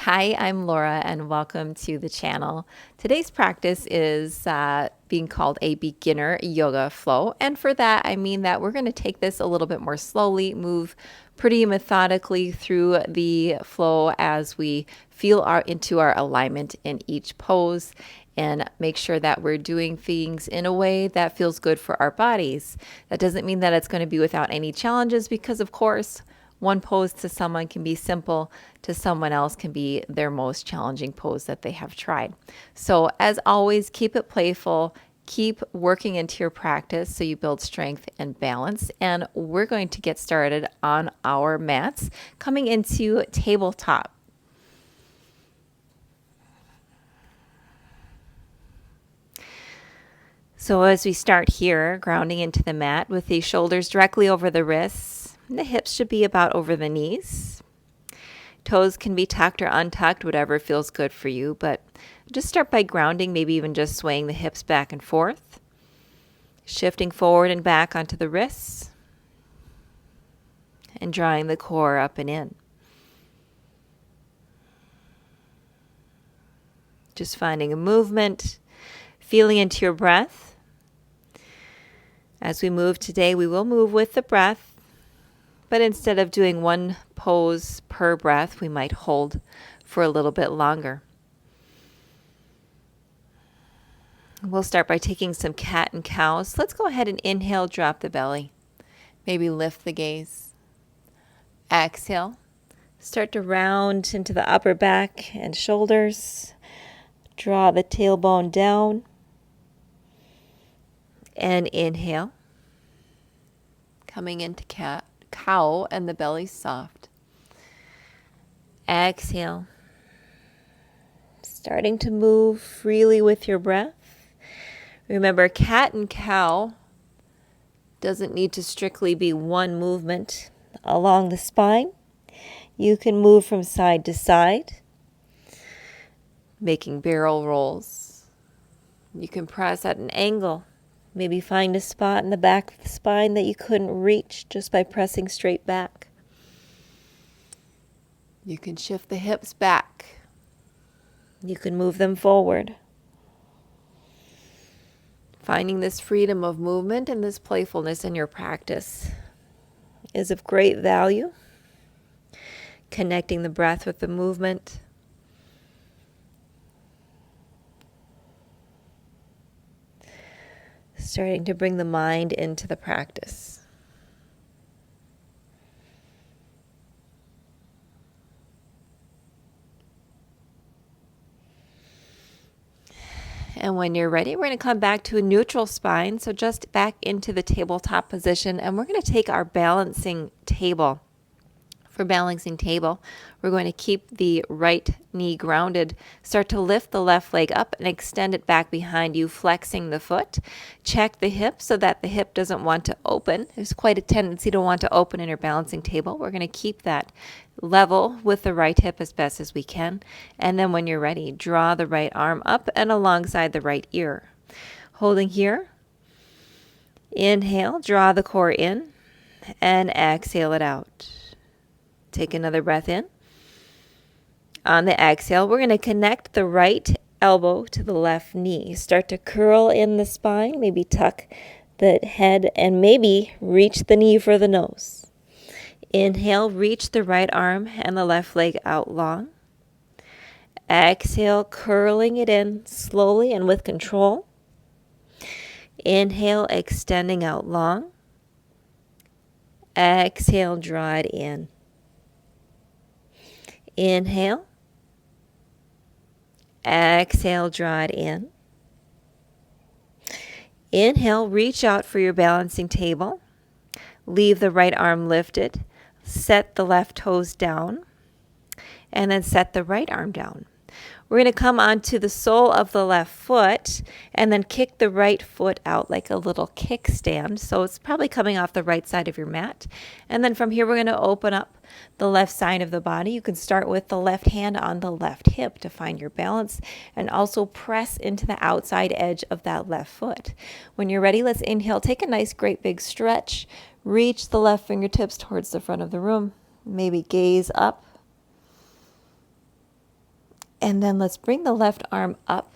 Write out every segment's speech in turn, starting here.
Hi, I'm Laura and welcome to the channel. Today's practice is being called a beginner yoga flow. And for that, I mean that we're going to take this a little bit more slowly, move pretty methodically through the flow as we feel into our alignment in each pose and make sure that we're doing things in a way that feels good for our bodies. That doesn't mean that it's going to be without any challenges because, of course, one pose to someone can be simple, to someone else can be their most challenging pose that they have tried. So as always, keep it playful, keep working into your practice so you build strength and balance. And we're going to get started on our mats, coming into tabletop. So as we start here, grounding into the mat with the shoulders directly over the wrists, the hips should be about over the knees. Toes can be tucked or untucked, whatever feels good for you, but just start by grounding, maybe even just swaying the hips back and forth, shifting forward and back onto the wrists, and drawing the core up and in. Just finding a movement, feeling into your breath. As we move today, we will move with the breath. But instead of doing one pose per breath, we might hold for a little bit longer. We'll start by taking some cat and cow. So let's go ahead and inhale, drop the belly. Maybe lift the gaze. Exhale. Start to round into the upper back and shoulders. Draw the tailbone down. And inhale. Coming into cow and the belly's soft. Exhale. Starting to move freely with your breath. Remember, cat and cow doesn't need to strictly be one movement along the spine. You can move from side to side, making barrel rolls. You can press at an angle. Maybe find a spot in the back of the spine that you couldn't reach just by pressing straight back. You can shift the hips back. You can move them forward. Finding this freedom of movement and this playfulness in your practice is of great value. Connecting the breath with the movement. Starting to bring the mind into the practice. And when you're ready, we're going to come back to a neutral spine. So just back into the tabletop position. And we're going to take our balancing table. For balancing table, we're going to keep the right knee grounded. Start to lift the left leg up and extend it back behind you, flexing the foot. Check the hip so that the hip doesn't want to open. There's quite a tendency to want to open in your balancing table. We're going to keep that level with the right hip as best as we can. And then when you're ready, draw the right arm up and alongside the right ear. Holding here. Inhale, draw the core in, and exhale it out. Take another breath in. On the exhale, we're going to connect the right elbow to the left knee. Start to curl in the spine, maybe tuck the head, and maybe reach the knee for the nose. Inhale, reach the right arm and the left leg out long. Exhale, curling it in slowly and with control. Inhale, extending out long. Exhale, draw it in. Inhale. Exhale, draw it in. Inhale, reach out for your balancing table. Leave the right arm lifted. Set the left toes down. And then set the right arm down. We're going to come onto the sole of the left foot and then kick the right foot out like a little kickstand. So it's probably coming off the right side of your mat. And then from here, we're going to open up the left side of the body. You can start with the left hand on the left hip to find your balance and also press into the outside edge of that left foot. When you're ready, let's inhale. Take a nice, great big stretch. Reach the left fingertips towards the front of the room. Maybe gaze up. And then let's bring the left arm up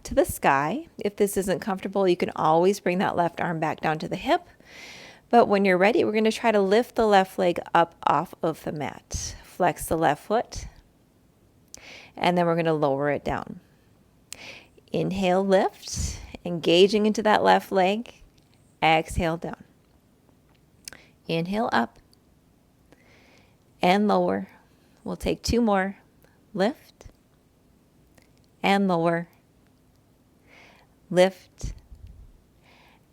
to the sky. If this isn't comfortable, you can always bring that left arm back down to the hip. But when you're ready, we're going to try to lift the left leg up off of the mat. Flex the left foot, and then we're going to lower it down. Inhale, lift, engaging into that left leg. Exhale, down. Inhale, up and lower. We'll take 2 more. Lift and lower. Lift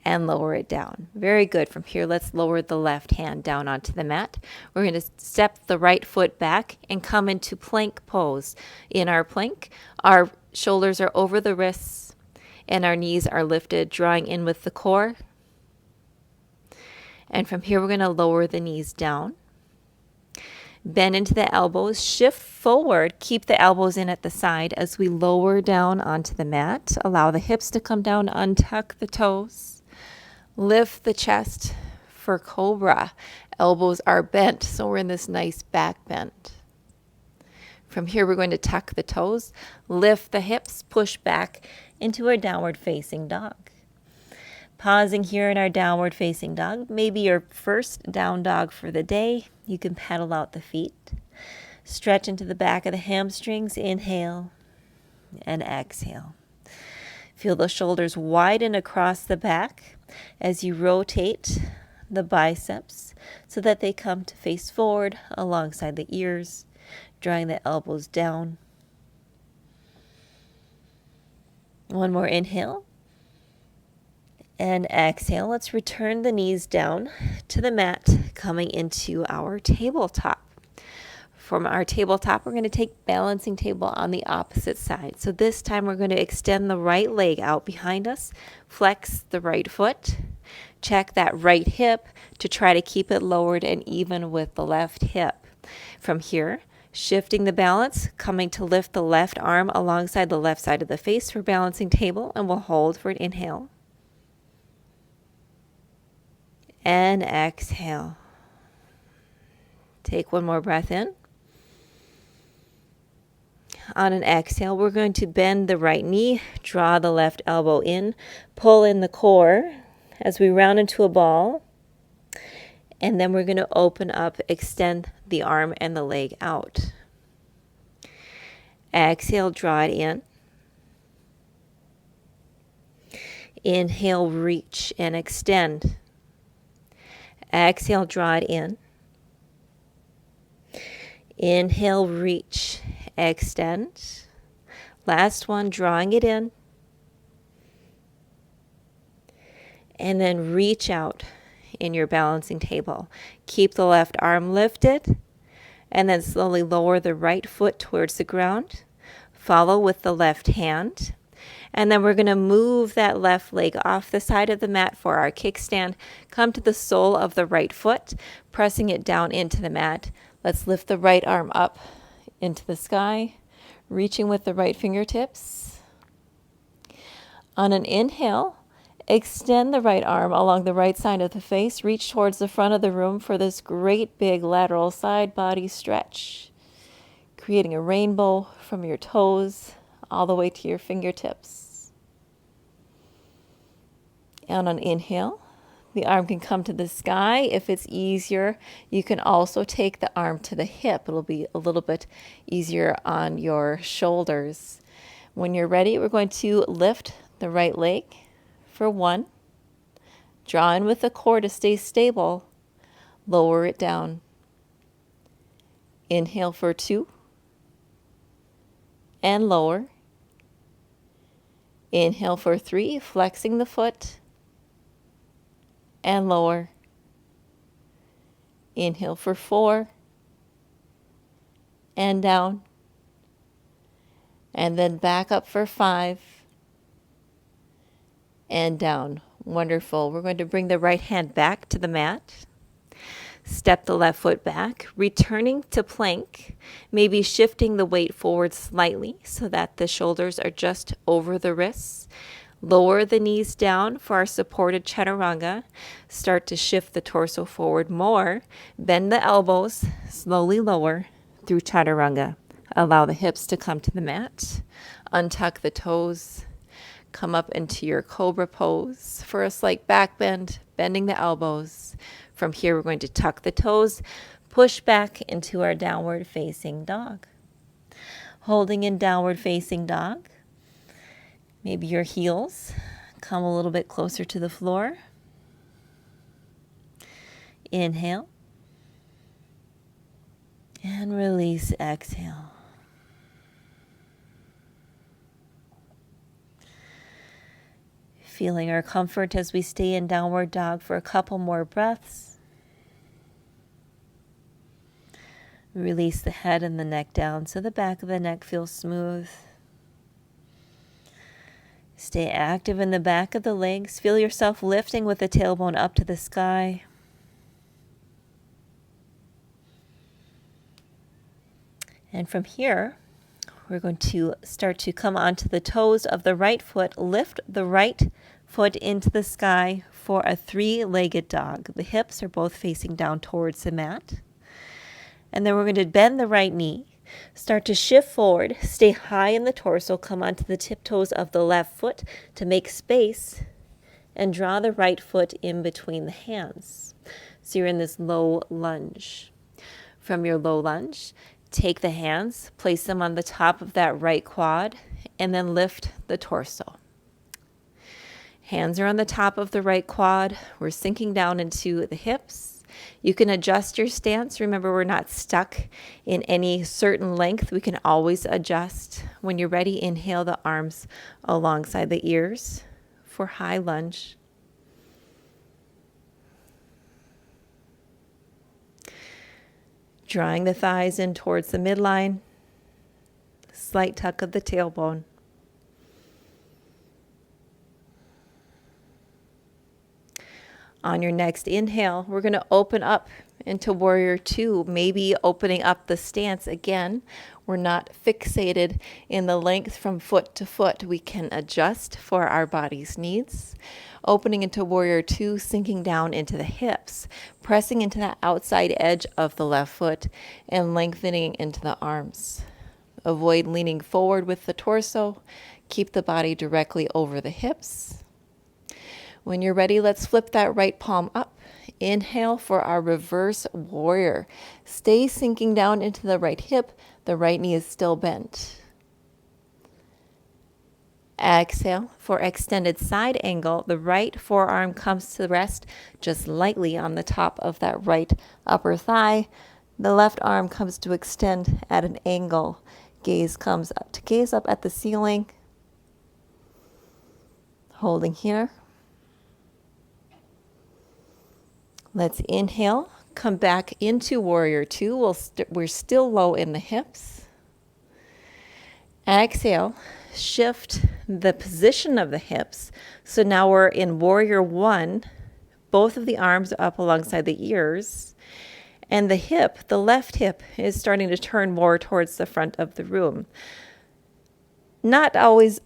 and lower it down. Very good. From here, let's lower the left hand down onto the mat. We're going to step the right foot back and come into plank pose. In our plank, our shoulders are over the wrists and our knees are lifted, drawing in with the core. And from here, we're going to lower the knees down. Bend into the elbows, shift forward, keep the elbows in at the side as we lower down onto the mat. Allow the hips to come down, untuck the toes. Lift the chest for cobra. Elbows are bent, so we're in this nice back bend. From here, we're going to tuck the toes, lift the hips, push back into our downward facing dog. Pausing here in our downward facing dog, maybe your first down dog for the day. You can pedal out the feet. Stretch into the back of the hamstrings. Inhale and exhale. Feel the shoulders widen across the back as you rotate the biceps so that they come to face forward alongside the ears, drawing the elbows down. One more inhale. And exhale. Let's return the knees down to the mat, coming into our tabletop. From our tabletop, we're going to take balancing table on the opposite side. So this time we're going to extend the right leg out behind us, flex the right foot, check that right hip to try to keep it lowered and even with the left hip. From here, shifting the balance, coming to lift the left arm alongside the left side of the face for balancing table, and we'll hold for an inhale. And exhale. Take one more breath in. On an exhale, we're going to bend the right knee, draw the left elbow in, pull in the core as we round into a ball. And then we're going to open up, extend the arm and the leg out. Exhale, draw it in. Inhale, reach and extend. Exhale, draw it in. Inhale, reach, extend. Last one, drawing it in. And then reach out in your balancing table. Keep the left arm lifted. And then slowly lower the right foot towards the ground. Follow with the left hand. And then we're going to move that left leg off the side of the mat for our kickstand. Come to the sole of the right foot, pressing it down into the mat. Let's lift the right arm up into the sky, reaching with the right fingertips. On an inhale, extend the right arm along the right side of the face. Reach towards the front of the room for this great big lateral side body stretch, creating a rainbow from your toes all the way to your fingertips. And on inhale, the arm can come to the sky. If it's easier, you can also take the arm to the hip. It'll be a little bit easier on your shoulders. When you're ready, we're going to lift the right leg for 1. Draw in with the core to stay stable. Lower it down. Inhale for 2. And lower. Inhale for 3, flexing the foot. And lower. Inhale for 4. And down. And then back up for 5. And down. Wonderful. We're going to bring the right hand back to the mat. Step the left foot back, returning to plank, maybe shifting the weight forward slightly so that the shoulders are just over the wrists. Lower the knees down for our supported chaturanga. Start to shift the torso forward more. Bend the elbows, slowly lower through chaturanga. Allow the hips to come to the mat. Untuck the toes. Come up into your cobra pose for a slight back bend, bending the elbows. From here, we're going to tuck the toes, push back into our downward facing dog. Holding in downward facing dog. Maybe your heels come a little bit closer to the floor. Inhale. And release, exhale. Feeling our comfort as we stay in downward dog for a couple more breaths. Release the head and the neck down so the back of the neck feels smooth. Stay active in the back of the legs. Feel yourself lifting with the tailbone up to the sky. And from here, we're going to start to come onto the toes of the right foot. Lift the right foot into the sky for a three-legged dog. The hips are both facing down towards the mat. And then we're going to bend the right knee. Start to shift forward. Stay high in the torso. Come onto the tiptoes of the left foot to make space. And draw the right foot in between the hands. So you're in this low lunge. From your low lunge, take the hands, place them on the top of that right quad, and then lift the torso. Hands are on the top of the right quad. We're sinking down into the hips. You can adjust your stance. Remember, we're not stuck in any certain length. We can always adjust. When you're ready, inhale the arms alongside the ears for high lunge. Drawing the thighs in towards the midline. Slight tuck of the tailbone. On your next inhale, we're going to open up into Warrior Two, maybe opening up the stance again. We're not fixated in the length from foot to foot. We can adjust for our body's needs. Opening into Warrior Two, sinking down into the hips, pressing into the outside edge of the left foot and lengthening into the arms. Avoid leaning forward with the torso. Keep the body directly over the hips. When you're ready, let's flip that right palm up. Inhale for our reverse warrior. Stay sinking down into the right hip. The right knee is still bent. Exhale for extended side angle. The right forearm comes to rest just lightly on the top of that right upper thigh. The left arm comes to extend at an angle. Gaze comes up to gaze up at the ceiling. Holding here. Let's inhale, come back into Warrior Two. We're still low in the hips. Exhale, shift the position of the hips. So now we're in Warrior One. Both of the arms up alongside the ears. And the hip, the left hip, is starting to turn more towards the front of the room. Not always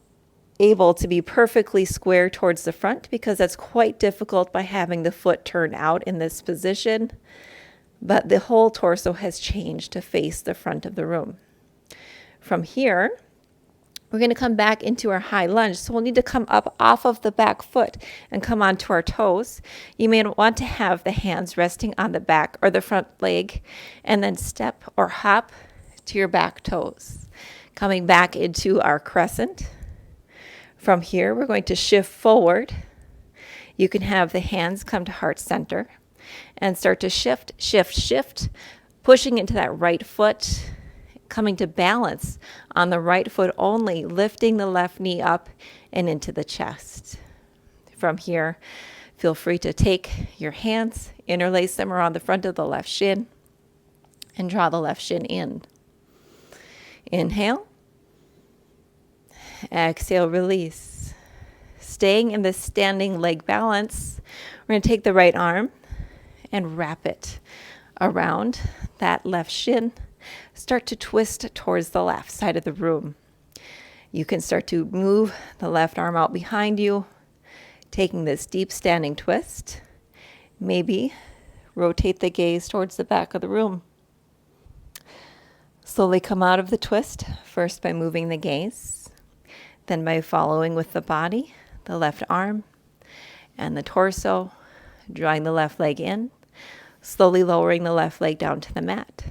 able to be perfectly square towards the front because that's quite difficult by having the foot turn out in this position, but the whole torso has changed to face the front of the room. From here, we're going to come back into our high lunge, so we'll need to come up off of the back foot and come onto our toes. You may want to have the hands resting on the back or the front leg, and then step or hop to your back toes. Coming back into our crescent. From here, we're going to shift forward. You can have the hands come to heart center and start to shift, pushing into that right foot, coming to balance on the right foot only, lifting the left knee up and into the chest. From here, feel free to take your hands, interlace them around the front of the left shin, and draw the left shin in. Inhale. Exhale, release. Staying in this standing leg balance, we're going to take the right arm and wrap it around that left shin. Start to twist towards the left side of the room. You can start to move the left arm out behind you, taking this deep standing twist. Maybe rotate the gaze towards the back of the room. Slowly come out of the twist, first by moving the gaze, then by following with the body, the left arm and the torso, drawing the left leg in, slowly lowering the left leg down to the mat.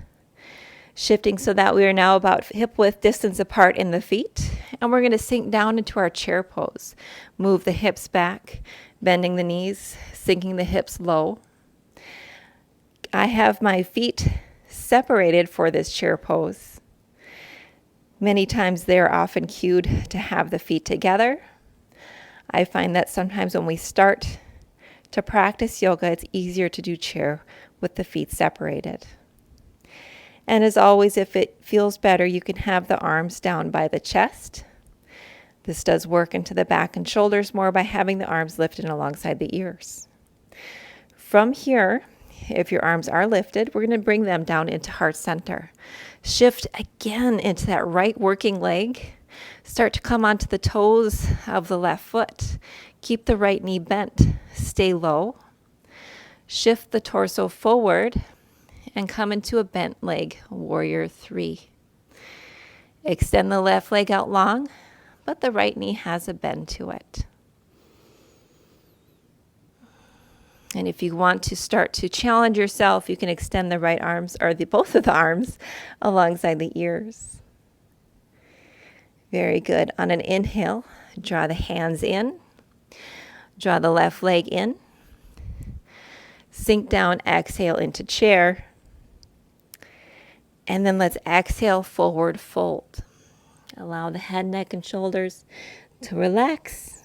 Shifting so that we are now about hip width distance apart in the feet, and we're going to sink down into our chair pose. Move the hips back, bending the knees, sinking the hips low. I have my feet separated for this chair pose. Many times they are often cued to have the feet together. I find that sometimes when we start to practice yoga, it's easier to do chair with the feet separated. And as always, if it feels better, you can have the arms down by the chest. This does work into the back and shoulders more by having the arms lifted alongside the ears. From here, if your arms are lifted, we're going to bring them down into heart center. Shift again into that right working leg. Start to come onto the toes of the left foot. Keep the right knee bent. Stay low. Shift the torso forward and come into a bent leg, warrior 3. Extend the left leg out long, but the right knee has a bend to it. And if you want to start to challenge yourself, you can extend the right arms or both of the arms alongside the ears. Very good. On an inhale, draw the hands in, draw the left leg in, sink down, exhale into chair. And then let's exhale, forward fold. Allow the head, neck, and shoulders to relax,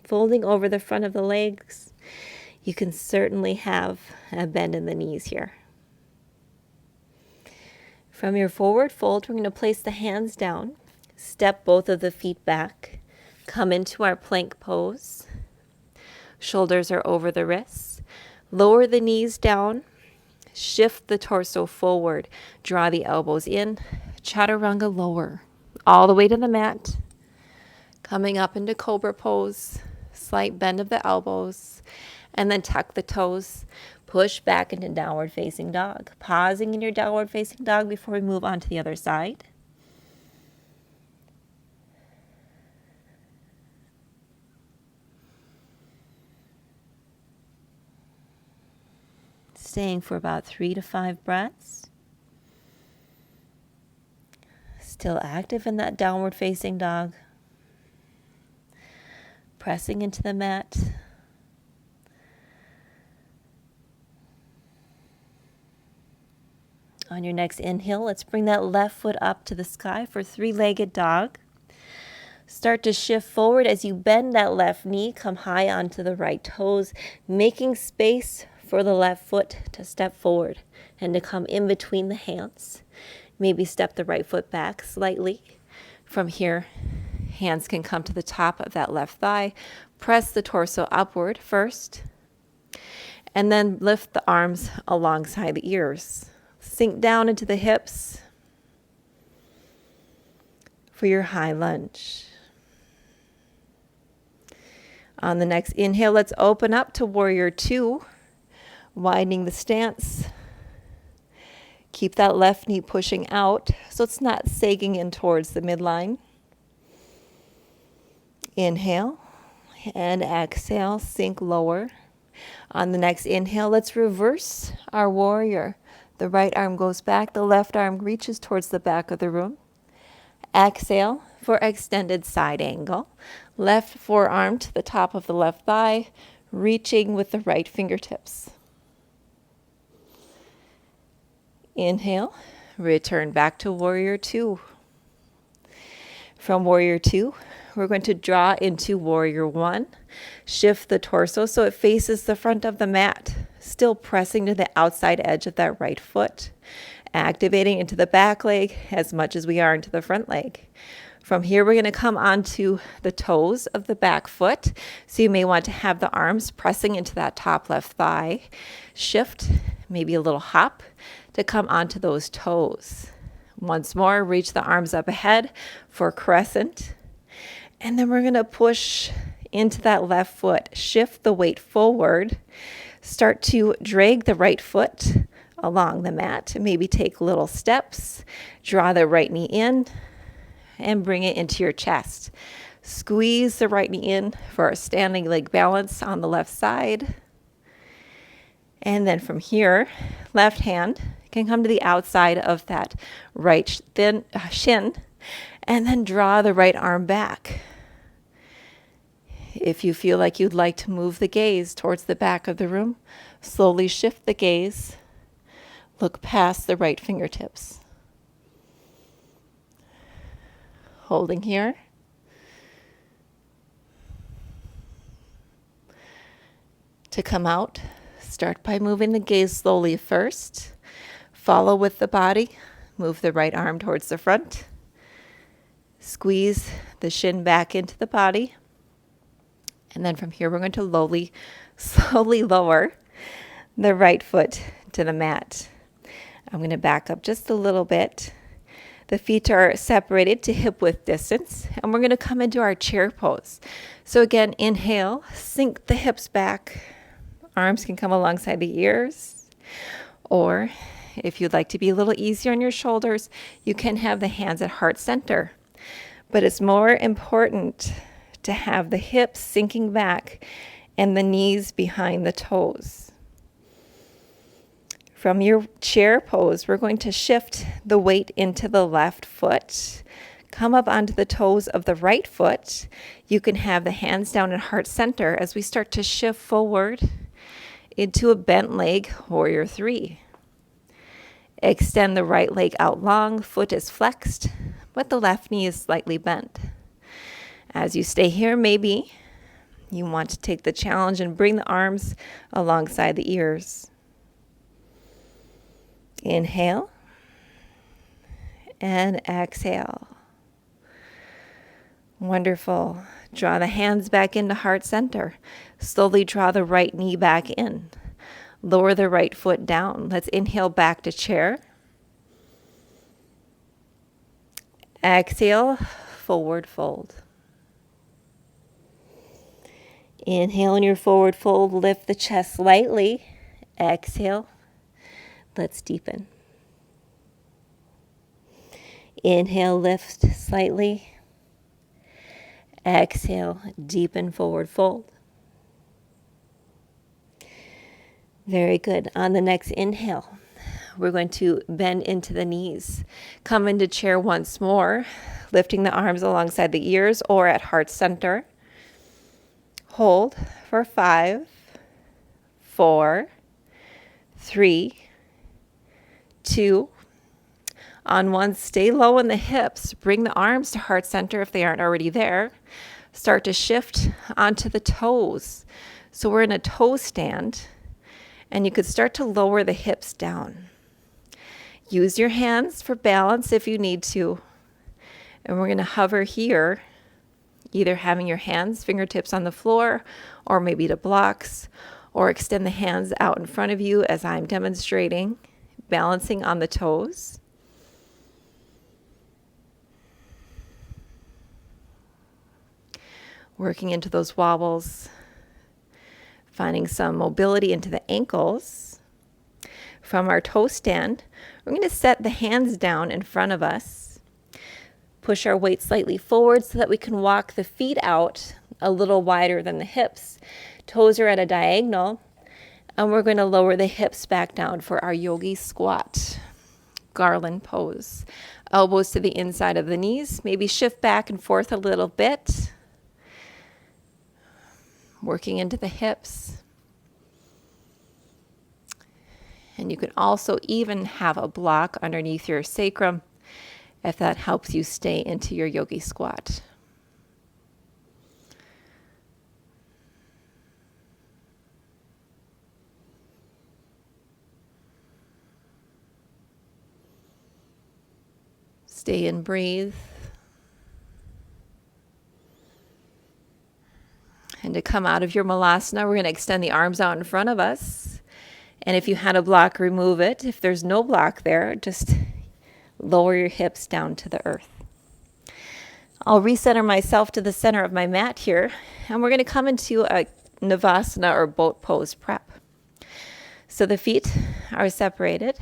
folding over the front of the legs. You can certainly have a bend in the knees here. From your forward fold, we're going to place the hands down, step both of the feet back, come into our plank pose. Shoulders are over the wrists. Lower the knees down. Shift the torso forward. Draw the elbows in. Chaturanga lower. All the way to the mat. Coming up into cobra pose. Slight bend of the elbows. And then tuck the toes. Push back into downward facing dog. Pausing in your downward facing dog before we move on to the other side. Staying for about 3 to 5 breaths. Still active in that downward facing dog. Pressing into the mat. On your next inhale, let's bring that left foot up to the sky for 3-legged dog. Start to shift forward as you bend that left knee, come high onto the right toes, making space for the left foot to step forward and to come in between the hands. Maybe step the right foot back slightly. From here, hands can come to the top of that left thigh. Press the torso upward first, and then lift the arms alongside the ears. Sink down into the hips for your high lunge. On the next inhale, let's open up to warrior 2. Widening the stance. Keep that left knee pushing out so it's not sagging in towards the midline. Inhale and exhale, sink lower. On the next inhale, let's reverse our warrior. The right arm goes back, the left arm reaches towards the back of the room. Exhale for extended side angle. Left forearm to the top of the left thigh, reaching with the right fingertips. Inhale, return back to warrior 2. From warrior 2, we're going to draw into warrior 1. Shift the torso so it faces the front of the mat, still pressing to the outside edge of that right foot, activating into the back leg as much as we are into the front leg. From here, we're going to come onto the toes of the back foot. So you may want to have the arms pressing into that top left thigh. Shift, maybe a little hop to come onto those toes. Once more, reach the arms up ahead for crescent. And then we're going to push into that left foot. Shift the weight forward. Start to drag the right foot along the mat. Maybe take little steps, draw the right knee in, and bring it into your chest. Squeeze the right knee in for a standing leg balance on the left side. And then from here, left hand can come to the outside of that right shin, and then draw the right arm back. If you feel like you'd like to move the gaze towards the back of the room, slowly shift the gaze. Look past the right fingertips. Holding here. To come out, start by moving the gaze slowly first. Follow with the body. Move the right arm towards the front. Squeeze the shin back into the body. And then from here, we're going to slowly lower the right foot to the mat. I'm going to back up just a little bit. The feet are separated to hip width distance, and we're going to come into our chair pose. So again, inhale, sink the hips back. Arms can come alongside the ears, or if you'd like to be a little easier on your shoulders, you can have the hands at heart center. But it's more important to have the hips sinking back and the knees behind the toes. From your chair pose, we're going to shift the weight into the left foot. Come up onto the toes of the right foot. You can have the hands down at heart center as we start to shift forward into a bent leg, warrior three. Extend the right leg out long, foot is flexed, but the left knee is slightly bent. As you stay here, maybe you want to take the challenge and bring the arms alongside the ears. Inhale and exhale. Wonderful. Draw the hands back into heart center. Slowly draw the right knee back in. Lower the right foot down. Let's inhale back to chair. Exhale, forward fold. Inhale in your forward fold, lift the chest slightly. Exhale, let's deepen. Inhale, lift slightly. Exhale, deepen, forward fold. Very good. On the next inhale, we're going to bend into the knees. Come into chair once more, lifting the arms alongside the ears or at heart center. Hold for 5, 4, 3, 2. On one, stay low in the hips. Bring the arms to heart center if they aren't already there. Start to shift onto the toes. So we're in a toe stand, and you could start to lower the hips down. Use your hands for balance if you need to. And we're going to hover here, either having your hands, fingertips on the floor, or maybe to blocks, or extend the hands out in front of you as I'm demonstrating, balancing on the toes. Working into those wobbles, finding some mobility into the ankles. From our toe stand, we're going to set the hands down in front of us. Push our weight slightly forward so that we can walk the feet out a little wider than the hips. Toes are at a diagonal, and we're going to lower the hips back down for our yogi squat, garland pose. Elbows to the inside of the knees. Maybe shift back and forth a little bit. Working into the hips. And you can also even have a block underneath your sacrum if that helps you stay into your yogi squat. Stay and breathe. And to come out of your malasana, we're going to extend the arms out in front of us. And if you had a block, remove it. If there's no block there, just lower your hips down to the earth. I'll recenter myself to the center of my mat here, and we're going to come into a navasana or boat pose prep. So the feet are separated,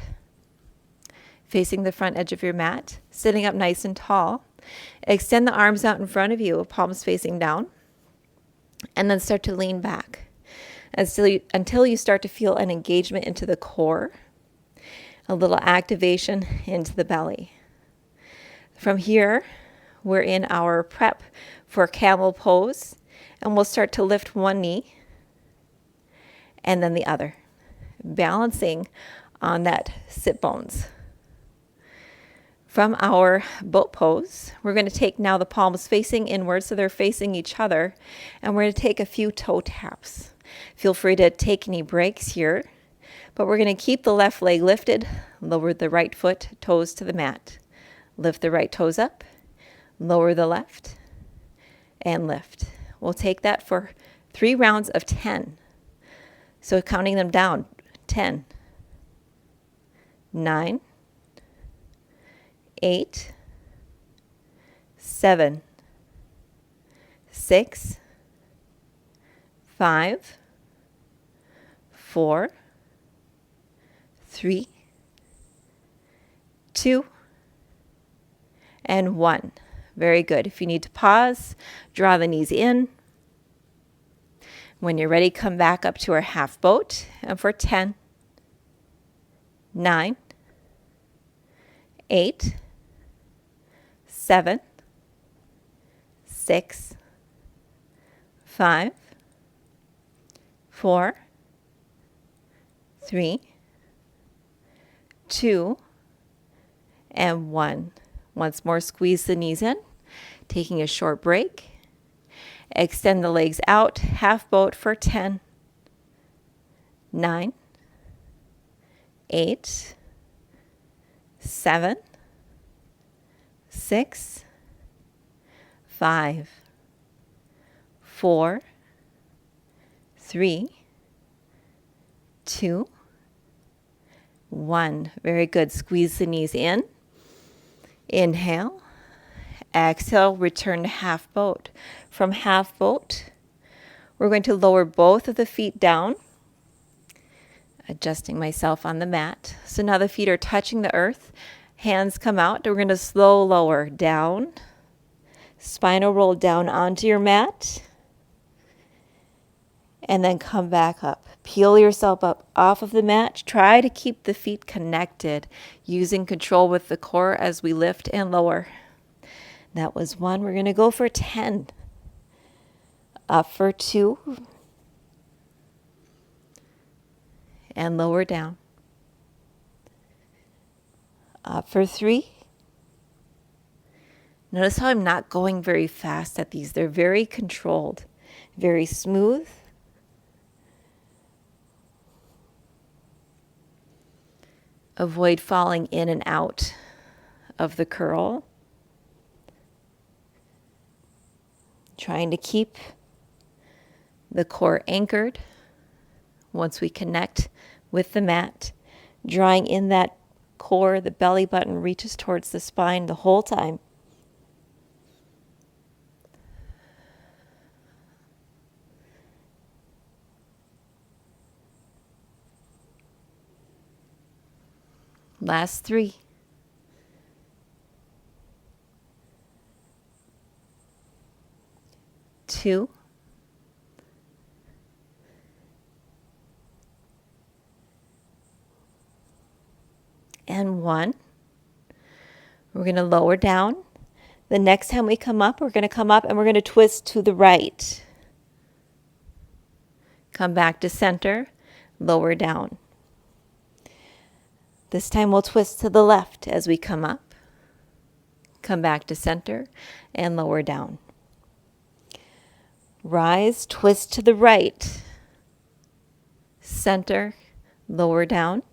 facing the front edge of your mat, sitting up nice and tall. Extend the arms out in front of you, palms facing down, and then start to lean back until you start to feel an engagement into the core, a little activation into the belly. From here, we're in our prep for camel pose, and we'll start to lift one knee and then the other, balancing on that sit bones. From our boat pose, we're going to take now the palms facing inward so they're facing each other, and we're going to take a few toe taps. Feel free to take any breaks here, but we're going to keep the left leg lifted, lower the right foot, toes to the mat. Lift the right toes up, lower the left, and lift. We'll take that for 3 rounds of 10. So counting them down, 10, 9, 8, 7, 6, 5, 4, 3, 2, and 1. Very good. If you need to pause, draw the knees in. When you're ready, come back up to our half boat, and for 10, 9, 8, 7, 6, 5, 4, 3, 2, and 1. Once more, squeeze the knees in, taking a short break. Extend the legs out, half boat for 10, 9, 8, 7, 6, 5, 4, 3, 2, 1. Very good. Squeeze the knees in. Inhale. Exhale, return to half boat. From half boat, we're going to lower both of the feet down, adjusting myself on the mat. So now the feet are touching the earth. Hands come out. We're going to slow lower down. Spinal roll down onto your mat. And then come back up. Peel yourself up off of the mat. Try to keep the feet connected, using control with the core as we lift and lower. That was 1. We're going to go for 10. Up for 2. And lower down. Up for 3. Notice how I'm not going very fast at these. They're very controlled, very smooth. Avoid falling in and out of the curl. Trying to keep the core anchored once we connect with the mat. Drawing in that core, the belly button reaches towards the spine the whole time. Last 3. 2. And 1. We're going to lower down. The next time we come up, we're going to come up and we're going to twist to the right. Come back to center, lower down. This time we'll twist to the left as we come up. Come back to center and lower down. Rise, twist to the right. Center, lower down.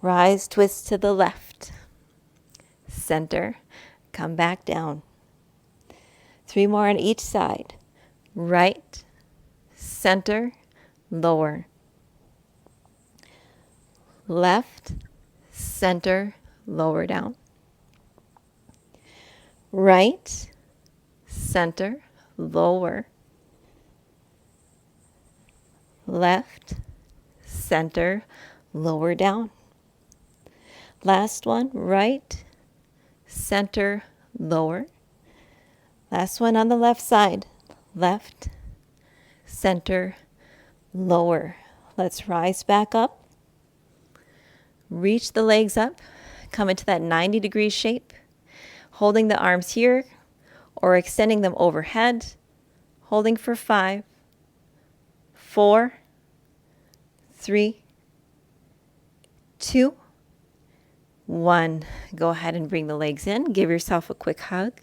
Rise, twist to the left. Center, come back down. 3 more on each side. Right, center, lower. Left, center, lower down. Right, center, lower. Left, center, lower down. Last one, right, center, lower. Last one on the left side, left, center, lower. Let's rise back up. Reach the legs up, come into that 90-degree shape, holding the arms here or extending them overhead, holding for 5, 4, 3, 2, 1. Go ahead and bring the legs in. Give yourself a quick hug.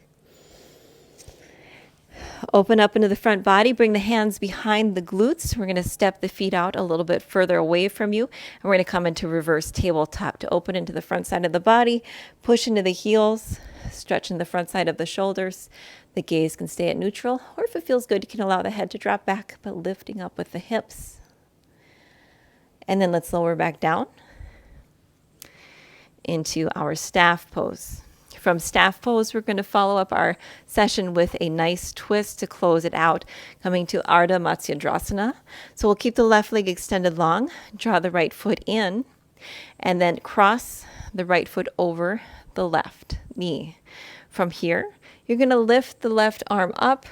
Open up into the front body. Bring the hands behind the glutes. We're going to step the feet out a little bit further away from you. And we're going to come into reverse tabletop to open into the front side of the body. Push into the heels. Stretch in the front side of the shoulders. The gaze can stay at neutral. Or if it feels good, you can allow the head to drop back, but lifting up with the hips. And then let's lower back down into our staff pose. From staff pose, we're going to follow up our session with a nice twist to close it out, coming to Ardha Matsyendrasana. So we'll keep the left leg extended long, draw the right foot in, and then cross the right foot over the left knee. From here, you're going to lift the left arm up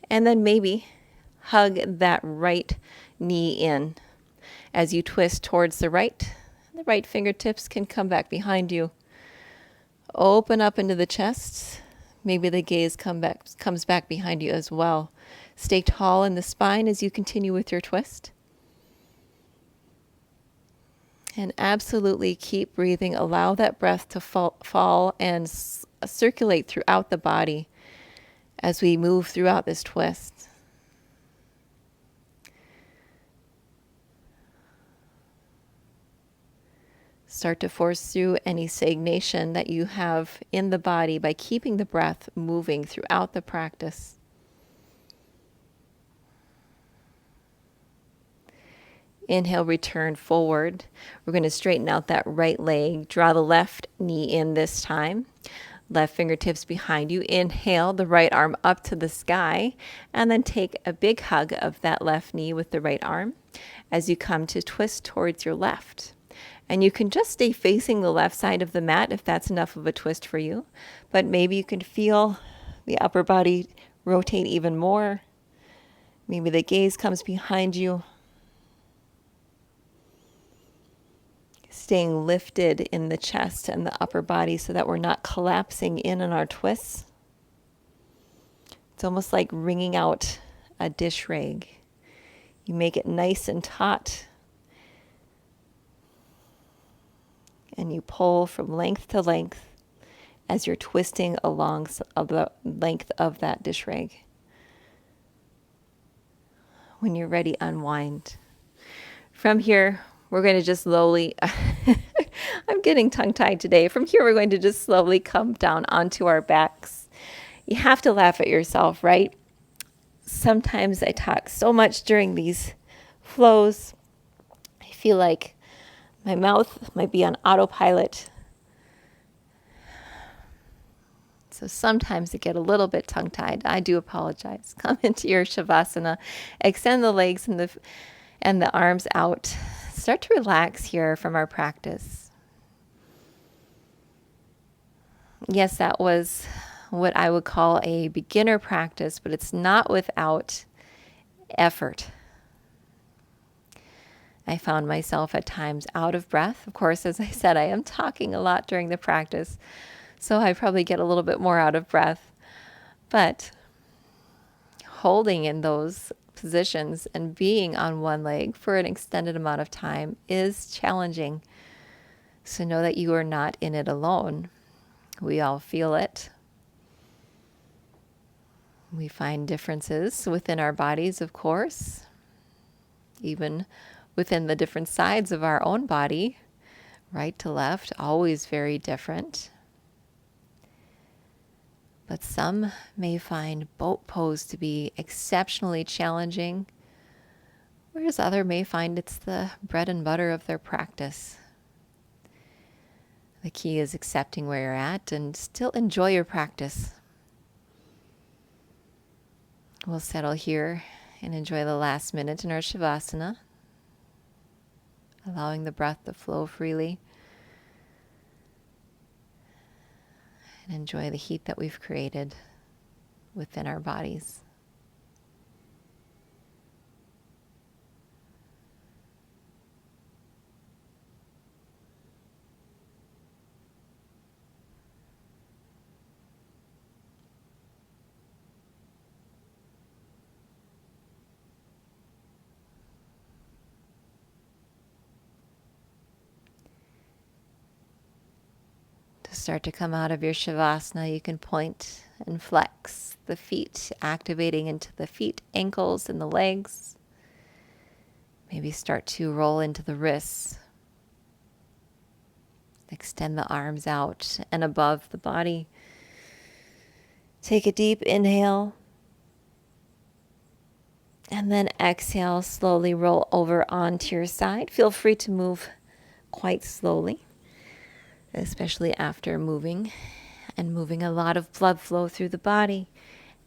and then maybe hug that right knee in. As you twist towards the right fingertips can come back behind you. Open up into the chest. Maybe the gaze comes back behind you as well. Stay tall in the spine as you continue with your twist. And absolutely keep breathing. Allow that breath to fall and circulate throughout the body as we move throughout this twist. Start to force through any stagnation that you have in the body by keeping the breath moving throughout the practice. Inhale, return forward. We're going to straighten out that right leg. Draw the left knee in this time. Left fingertips behind you. Inhale, the right arm up to the sky. And then take a big hug of that left knee with the right arm as you come to twist towards your left. And you can just stay facing the left side of the mat if that's enough of a twist for you. But maybe you can feel the upper body rotate even more. Maybe the gaze comes behind you. Staying lifted in the chest and the upper body so that we're not collapsing in on our twists. It's almost like wringing out a dish rag. You make it nice and taut. And you pull from length to length as you're twisting along the length of that dish rag. When you're ready, unwind. From here, we're going to just slowly, I'm getting tongue-tied today. From here, we're going to just slowly come down onto our backs. You have to laugh at yourself, right? Sometimes I talk so much during these flows. I feel like my mouth might be on autopilot. So sometimes I get a little bit tongue-tied. I do apologize. Come into your Shavasana. Extend the legs and the arms out. Start to relax here from our practice. Yes, that was what I would call a beginner practice, but it's not without effort. I found myself at times out of breath. Of course, as I said, I am talking a lot during the practice, so I probably get a little bit more out of breath. But holding in those positions and being on one leg for an extended amount of time is challenging. So know that you are not in it alone. We all feel it. We find differences within our bodies, of course, even within the different sides of our own body, right to left, always very different. But some may find boat pose to be exceptionally challenging, whereas others may find it's the bread and butter of their practice. The key is accepting where you're at and still enjoy your practice. We'll settle here and enjoy the last minute in our Shavasana. allowing the breath to flow freely, and enjoy the heat that we've created within our bodies. To start to come out of your Shavasana, you can point and flex the feet, activating into the feet, ankles, and the legs. Maybe start to roll into the wrists. Extend the arms out and above the body. Take a deep inhale. And then exhale, slowly roll over onto your side. Feel free to move quite slowly, especially after moving a lot of blood flow through the body,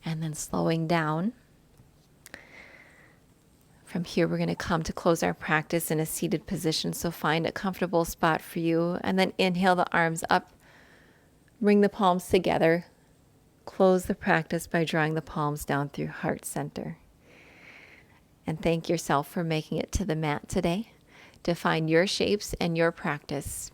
and then slowing down. From here, we're going to come to close our practice in a seated position. So find a comfortable spot for you, and then inhale the arms up, bring the palms together. Close the practice by drawing the palms down through heart center. And thank yourself for making it to the mat today to find your shapes and your practice.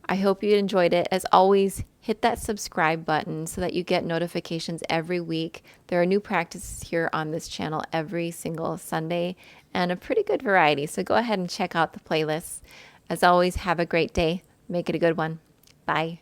I hope you enjoyed it. As always, hit that subscribe button so that you get notifications every week. There are new practices here on this channel every single Sunday and a pretty good variety. So go ahead and check out the playlists. As always, have a great day. Make it a good one. Bye.